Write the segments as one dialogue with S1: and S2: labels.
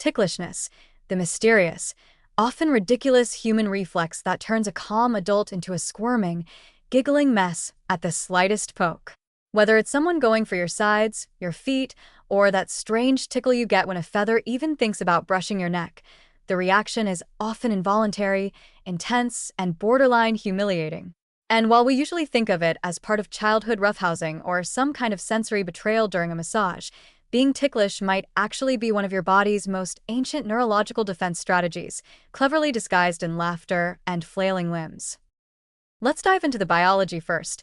S1: Ticklishness, the mysterious, often ridiculous human reflex that turns a calm adult into a squirming, giggling mess at the slightest poke. Whether it's someone going for your sides, your feet, or that strange tickle you get when a feather even thinks about brushing your neck, the reaction is often involuntary, intense, and borderline humiliating. And while we usually think of it as part of childhood roughhousing or some kind of sensory betrayal during a massage, being ticklish might actually be one of your body's most ancient neurological defense strategies, cleverly disguised in laughter and flailing limbs. Let's dive into the biology first.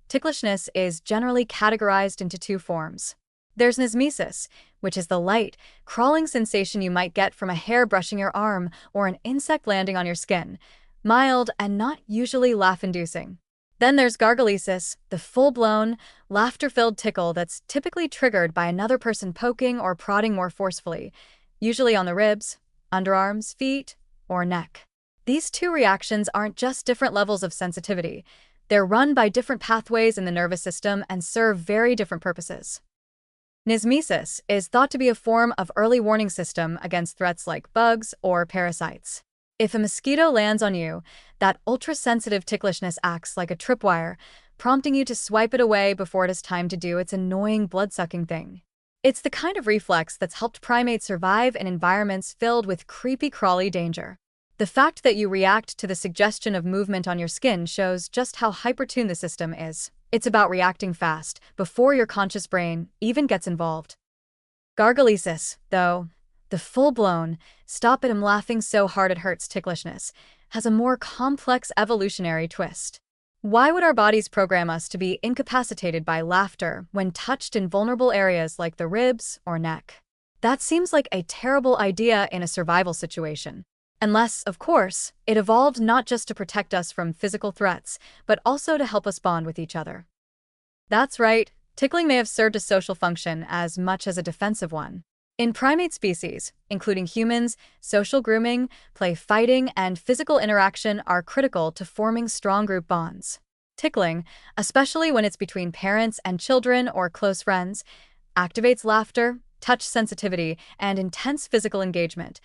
S1: Ticklishness is generally categorized into two forms. There's nismesis, which is the light, crawling sensation you might get from a hair brushing your arm or an insect landing on your skin, mild and not usually laugh-inducing. Then there's gargalesis, the full-blown, laughter-filled tickle that's typically triggered by another person poking or prodding more forcefully, usually on the ribs, underarms, feet, or neck. These two reactions aren't just different levels of sensitivity. They're run by different pathways in the nervous system and serve very different purposes. Nismesis is thought to be a form of early warning system against threats like bugs or parasites. If a mosquito lands on you, that ultra-sensitive ticklishness acts like a tripwire, prompting you to swipe it away before it is time to do its annoying blood-sucking thing. It's the kind of reflex that's helped primates survive in environments filled with creepy crawly danger. The fact that you react to the suggestion of movement on your skin shows just how hyper-tuned the system is. It's about reacting fast, before your conscious brain even gets involved. Gargalesis, though, the full-blown, stop it I'm laughing so hard it hurts ticklishness, has a more complex evolutionary twist. Why would our bodies program us to be incapacitated by laughter when touched in vulnerable areas like the ribs or neck? That seems like a terrible idea in a survival situation. Unless, of course, it evolved not just to protect us from physical threats, but also to help us bond with each other. That's right, tickling may have served a social function as much as a defensive one. In primate species, including humans, social grooming, play fighting, and physical interaction are critical to forming strong group bonds. Tickling, especially when it's between parents and children or close friends, activates laughter, touch sensitivity, and intense physical engagement,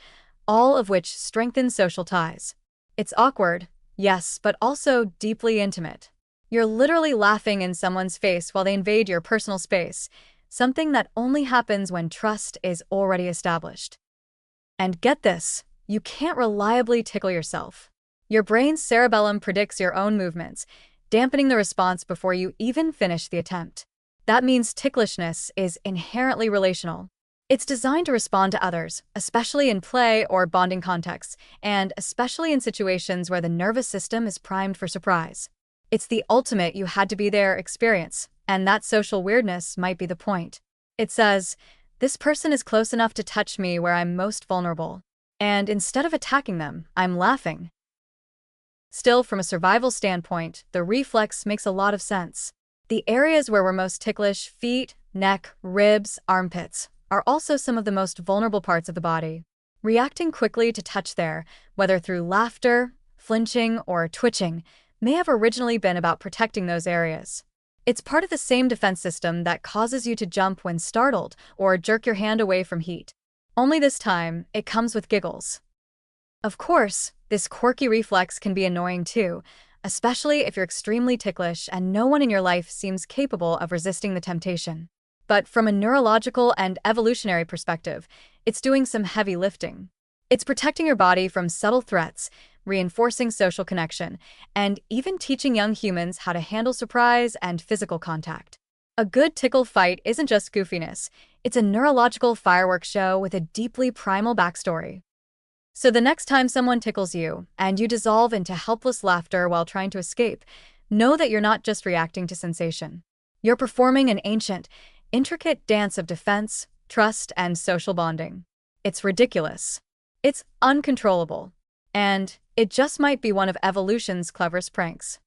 S1: all of which strengthen social ties. It's awkward, yes, but also deeply intimate. You're literally laughing in someone's face while they invade your personal space, something that only happens when trust is already established. And get this, you can't reliably tickle yourself. Your brain's cerebellum predicts your own movements, dampening the response before you even finish the attempt. That means ticklishness is inherently relational. It's designed to respond to others, especially in play or bonding contexts, and especially in situations where the nervous system is primed for surprise. It's the ultimate you-had-to-be-there experience, and that social weirdness might be the point. It says, this person is close enough to touch me where I'm most vulnerable. And instead of attacking them, I'm laughing. Still, from a survival standpoint, the reflex makes a lot of sense. The areas where we're most ticklish, feet, neck, ribs, armpits, are also some of the most vulnerable parts of the body. Reacting quickly to touch there, whether through laughter, flinching, or twitching, may have originally been about protecting those areas. It's part of the same defense system that causes you to jump when startled or jerk your hand away from heat. Only this time, it comes with giggles. Of course, this quirky reflex can be annoying too, especially if you're extremely ticklish and no one in your life seems capable of resisting the temptation. But from a neurological and evolutionary perspective, it's doing some heavy lifting. It's protecting your body from subtle threats, reinforcing social connection, and even teaching young humans how to handle surprise and physical contact. A good tickle fight isn't just goofiness, it's a neurological fireworks show with a deeply primal backstory. So the next time someone tickles you, and you dissolve into helpless laughter while trying to escape, know that you're not just reacting to sensation. You're performing an ancient, intricate dance of defense, trust, and social bonding. It's ridiculous. It's uncontrollable. And it just might be one of evolution's cleverest pranks.